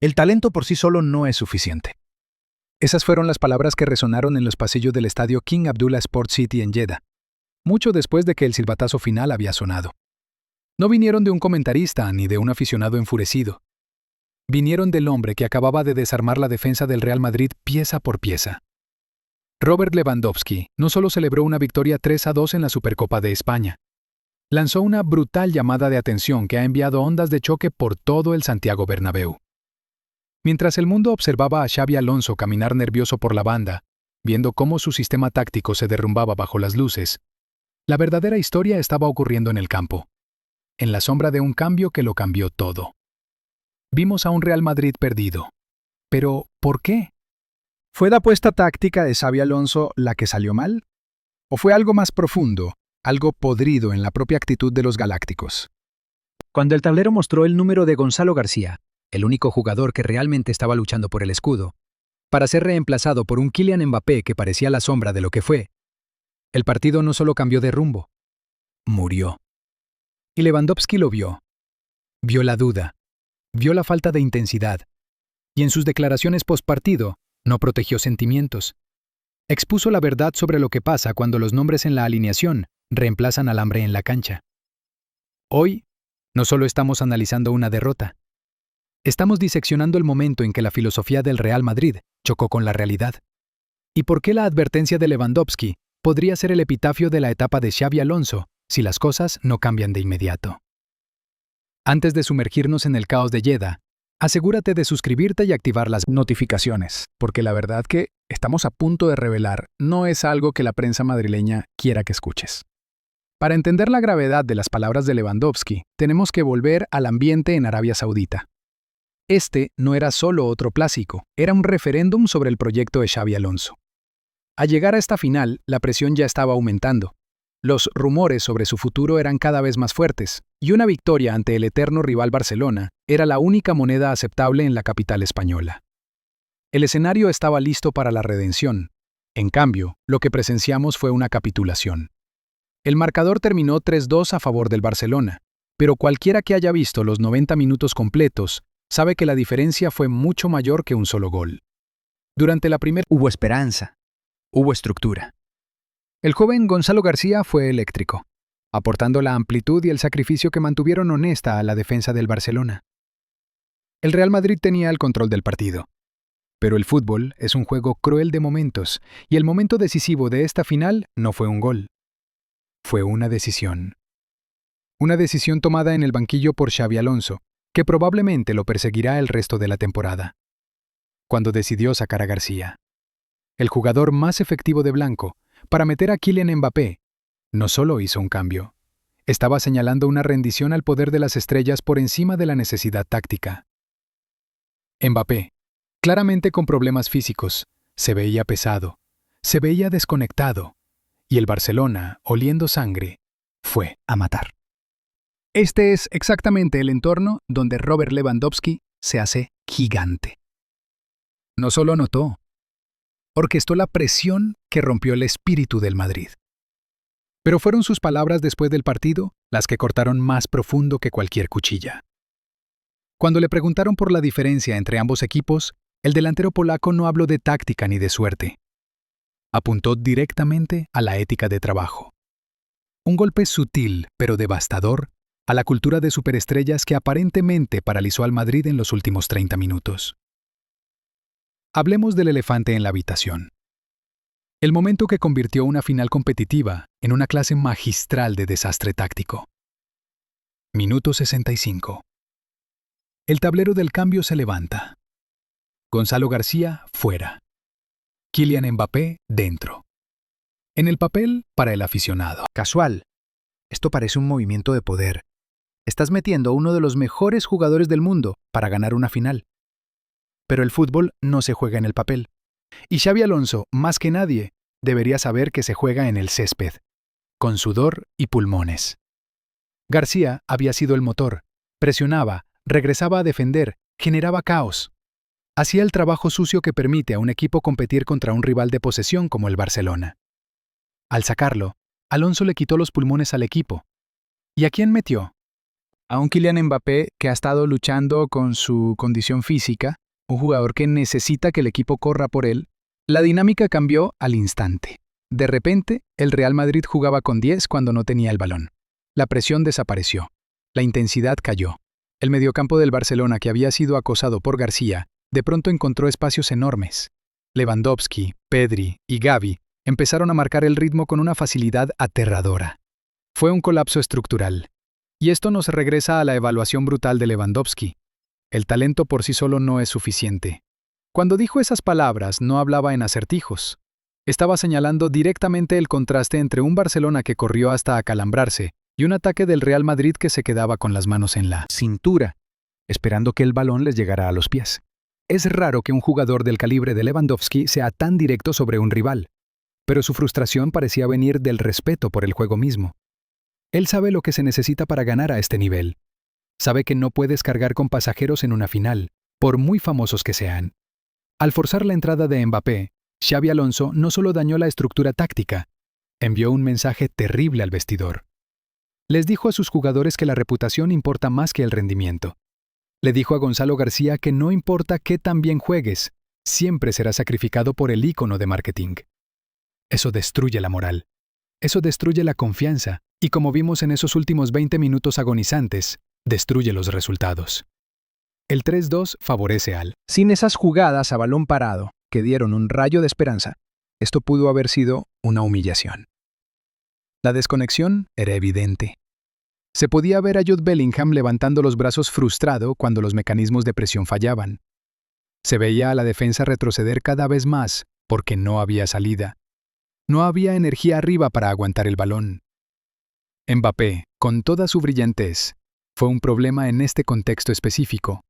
El talento por sí solo no es suficiente. Esas fueron las palabras que resonaron en los pasillos del estadio King Abdullah Sport City en Jeddah, mucho después de que el silbatazo final había sonado. No vinieron de un comentarista ni de un aficionado enfurecido. Vinieron del hombre que acababa de desarmar la defensa del Real Madrid pieza por pieza. Robert Lewandowski no solo celebró una victoria 3-2 en la Supercopa de España, lanzó una brutal llamada de atención que ha enviado ondas de choque por todo el Santiago Bernabéu. Mientras el mundo observaba a Xabi Alonso caminar nervioso por la banda, viendo cómo su sistema táctico se derrumbaba bajo las luces, la verdadera historia estaba ocurriendo en el campo, en la sombra de un cambio que lo cambió todo. Vimos a un Real Madrid perdido. ¿Pero por qué? ¿Fue la apuesta táctica de Xabi Alonso la que salió mal? ¿O fue algo más profundo, algo podrido en la propia actitud de los galácticos? Cuando el tablero mostró el número de Gonzalo García, el único jugador que realmente estaba luchando por el escudo, para ser reemplazado por un Kylian Mbappé que parecía la sombra de lo que fue, el partido no solo cambió de rumbo, murió. Y Lewandowski lo vio. Vio la duda, vio la falta de intensidad, y en sus declaraciones postpartido no protegió sentimientos. Expuso la verdad sobre lo que pasa cuando los nombres en la alineación reemplazan al hambre en la cancha. Hoy, no solo estamos analizando una derrota, estamos diseccionando el momento en que la filosofía del Real Madrid chocó con la realidad. ¿Y por qué la advertencia de Lewandowski podría ser el epitafio de la etapa de Xabi Alonso si las cosas no cambian de inmediato? Antes de sumergirnos en el caos de Jeddah, asegúrate de suscribirte y activar las Notificaciones, porque la verdad que estamos a punto de revelar no es algo que la prensa madrileña quiera que escuches. Para entender la gravedad de las palabras de Lewandowski, tenemos que volver al ambiente en Arabia Saudita. Este no era solo otro clásico, era un referéndum sobre el proyecto de Xabi Alonso. Al llegar a esta final, la presión ya estaba aumentando. Los rumores sobre su futuro eran cada vez más fuertes, y una victoria ante el eterno rival Barcelona era la única moneda aceptable en la capital española. El escenario estaba listo para la redención. En cambio, lo que presenciamos fue una capitulación. El marcador terminó 3-2 a favor del Barcelona, pero cualquiera que haya visto los 90 minutos completos sabe que la diferencia fue mucho mayor que un solo gol. Durante la primera hubo esperanza, hubo estructura. El joven Gonzalo García fue eléctrico, aportando la amplitud y el sacrificio que mantuvieron honesta a la defensa del Barcelona. El Real Madrid tenía el control del partido. Pero el fútbol es un juego cruel de momentos, y el momento decisivo de esta final no fue un gol. Fue una decisión. Una decisión tomada en el banquillo por Xabi Alonso, que probablemente lo perseguirá el resto de la temporada. Cuando decidió sacar a García, el jugador más efectivo de blanco, para meter a Kylian Mbappé, no solo hizo un cambio, estaba señalando una rendición al poder de las estrellas por encima de la necesidad táctica. Mbappé, claramente con problemas físicos, se veía pesado, se veía desconectado, y el Barcelona, oliendo sangre, fue a matar. Este es exactamente el entorno donde Robert Lewandowski se hace gigante. No solo anotó, orquestó la presión que rompió el espíritu del Madrid. Pero fueron sus palabras después del partido las que cortaron más profundo que cualquier cuchilla. Cuando le preguntaron por la diferencia entre ambos equipos, el delantero polaco no habló de táctica ni de suerte. Apuntó directamente a la ética de trabajo. Un golpe sutil pero devastador a la cultura de superestrellas que aparentemente paralizó al Madrid en los últimos 30 minutos. Hablemos del elefante en la habitación. El momento que convirtió una final competitiva en una clase magistral de desastre táctico. Minuto 65. El tablero del cambio se levanta. Gonzalo García, fuera. Kylian Mbappé, dentro. En el papel, para el aficionado. Casual. Esto parece un movimiento de poder. Estás metiendo a uno de los mejores jugadores del mundo para ganar una final. Pero el fútbol no se juega en el papel. Y Xabi Alonso, más que nadie, debería saber que se juega en el césped, con sudor y pulmones. García había sido el motor, presionaba, regresaba a defender, generaba caos. Hacía el trabajo sucio que permite a un equipo competir contra un rival de posesión como el Barcelona. Al sacarlo, Alonso le quitó los pulmones al equipo. ¿Y a quién metió? A un Kylian Mbappé que ha estado luchando con su condición física, un jugador que necesita que el equipo corra por él, la dinámica cambió al instante. De repente, el Real Madrid jugaba con 10 cuando no tenía el balón. La presión desapareció. La intensidad cayó. El mediocampo del Barcelona, que había sido acosado por García, de pronto encontró espacios enormes. Lewandowski, Pedri y Gavi empezaron a marcar el ritmo con una facilidad aterradora. Fue un colapso estructural. Y esto nos regresa a la evaluación brutal de Lewandowski. El talento por sí solo no es suficiente. Cuando dijo esas palabras, no hablaba en acertijos. Estaba señalando directamente el contraste entre un Barcelona que corrió hasta acalambrarse y un ataque del Real Madrid que se quedaba con las manos en la cintura, esperando que el balón les llegara a los pies. Es raro que un jugador del calibre de Lewandowski sea tan directo sobre un rival, pero su frustración parecía venir del respeto por el juego mismo. Él sabe lo que se necesita para ganar a este nivel. Sabe que no puedes cargar con pasajeros en una final, por muy famosos que sean. Al forzar la entrada de Mbappé, Xabi Alonso no solo dañó la estructura táctica, envió un mensaje terrible al vestidor. Les dijo a sus jugadores que la reputación importa más que el rendimiento. Le dijo a Gonzalo García que no importa qué tan bien juegues, siempre serás sacrificado por el ícono de marketing. Eso destruye la moral. Eso destruye la confianza y, como vimos en esos últimos 20 minutos agonizantes, destruye los resultados. El 3-2 favorece al. Sin esas jugadas a balón parado, que dieron un rayo de esperanza, esto pudo haber sido una humillación. La desconexión era evidente. Se podía ver a Jude Bellingham levantando los brazos frustrado cuando los mecanismos de presión fallaban. Se veía a la defensa retroceder cada vez más porque no había salida. No había energía arriba para aguantar el balón. Mbappé, con toda su brillantez, fue un problema en este contexto específico.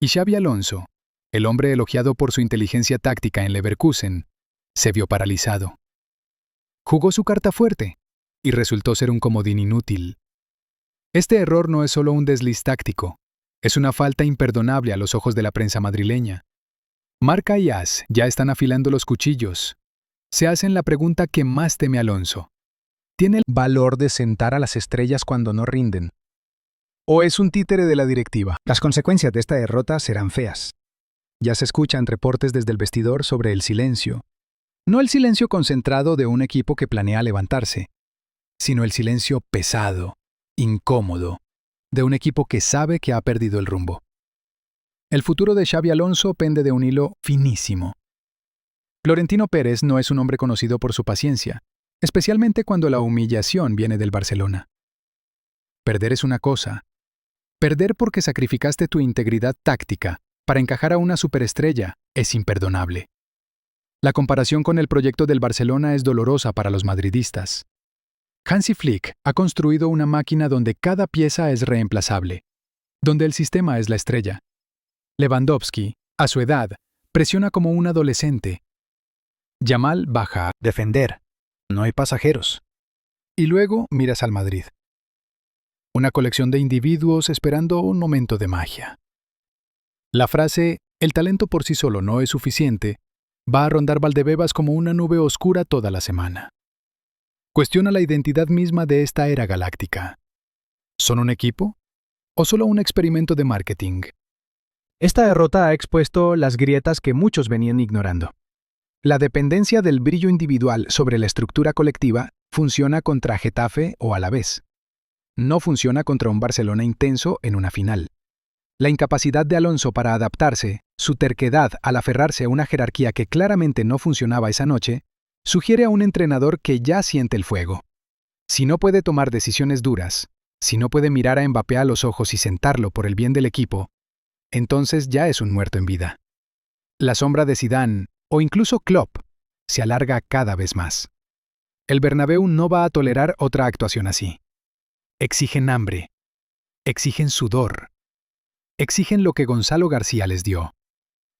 Y Xabi Alonso, el hombre elogiado por su inteligencia táctica en Leverkusen, se vio paralizado. Jugó su carta fuerte y resultó ser un comodín inútil. Este error no es solo un desliz táctico, es una falta imperdonable a los ojos de la prensa madrileña. Marca y AS ya están afilando los cuchillos. Se hacen la pregunta que más teme Alonso. ¿Tiene el valor de sentar a las estrellas cuando no rinden? ¿O es un títere de la directiva? Las consecuencias de esta derrota serán feas. Ya se escuchan reportes desde el vestidor sobre el silencio. No el silencio concentrado de un equipo que planea levantarse, sino el silencio pesado, incómodo, de un equipo que sabe que ha perdido el rumbo. El futuro de Xabi Alonso pende de un hilo finísimo. Florentino Pérez no es un hombre conocido por su paciencia, especialmente cuando la humillación viene del Barcelona. Perder es una cosa. Perder porque sacrificaste tu integridad táctica para encajar a una superestrella es imperdonable. La comparación con el proyecto del Barcelona es dolorosa para los madridistas. Hansi Flick ha construido una máquina donde cada pieza es reemplazable, donde el sistema es la estrella. Lewandowski, a su edad, presiona como un adolescente. Yamal baja a defender. No hay pasajeros. Y luego miras al Madrid. Una colección de individuos esperando un momento de magia. La frase, el talento por sí solo no es suficiente, va a rondar Valdebebas como una nube oscura toda la semana. Cuestiona la identidad misma de esta era galáctica. ¿Son un equipo? ¿O solo un experimento de marketing? Esta derrota ha expuesto las grietas que muchos venían ignorando. La dependencia del brillo individual sobre la estructura colectiva funciona contra Getafe o Alavés. No funciona contra un Barcelona intenso en una final. La incapacidad de Alonso para adaptarse, su terquedad al aferrarse a una jerarquía que claramente no funcionaba esa noche, sugiere a un entrenador que ya siente el fuego. Si no puede tomar decisiones duras, si no puede mirar a Mbappé a los ojos y sentarlo por el bien del equipo, entonces ya es un muerto en vida. La sombra de Zidane, o incluso Klopp, se alarga cada vez más. El Bernabéu no va a tolerar otra actuación así. Exigen hambre, exigen sudor, exigen lo que Gonzalo García les dio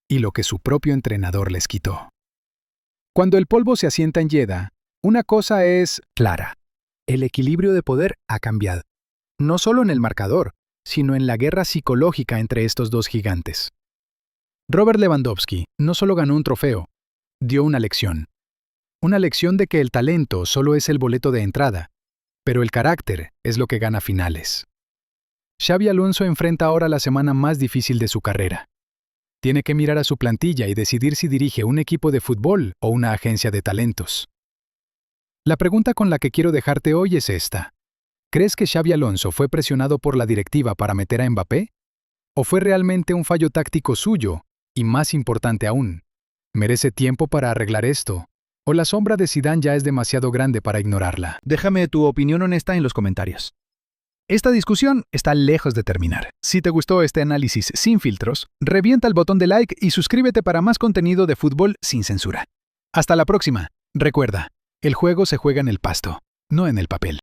y lo que su propio entrenador les quitó. Cuando el polvo se asienta en Jeddah, una cosa es clara. El equilibrio de poder ha cambiado. No solo en el marcador, sino en la guerra psicológica entre estos dos gigantes. Robert Lewandowski no solo ganó un trofeo, dio una lección. Una lección de que el talento solo es el boleto de entrada, pero el carácter es lo que gana finales. Xabi Alonso enfrenta ahora la semana más difícil de su carrera. Tiene que mirar a su plantilla y decidir si dirige un equipo de fútbol o una agencia de talentos. La pregunta con la que quiero dejarte hoy es esta. ¿Crees que Xabi Alonso fue presionado por la directiva para meter a Mbappé? ¿O fue realmente un fallo táctico suyo? Y más importante aún, ¿merece tiempo para arreglar esto? ¿O la sombra de Zidane ya es demasiado grande para ignorarla? Déjame tu opinión honesta en los comentarios. Esta discusión está lejos de terminar. Si te gustó este análisis sin filtros, revienta el botón de like y suscríbete para más contenido de fútbol sin censura. Hasta la próxima. Recuerda, el juego se juega en el pasto, no en el papel.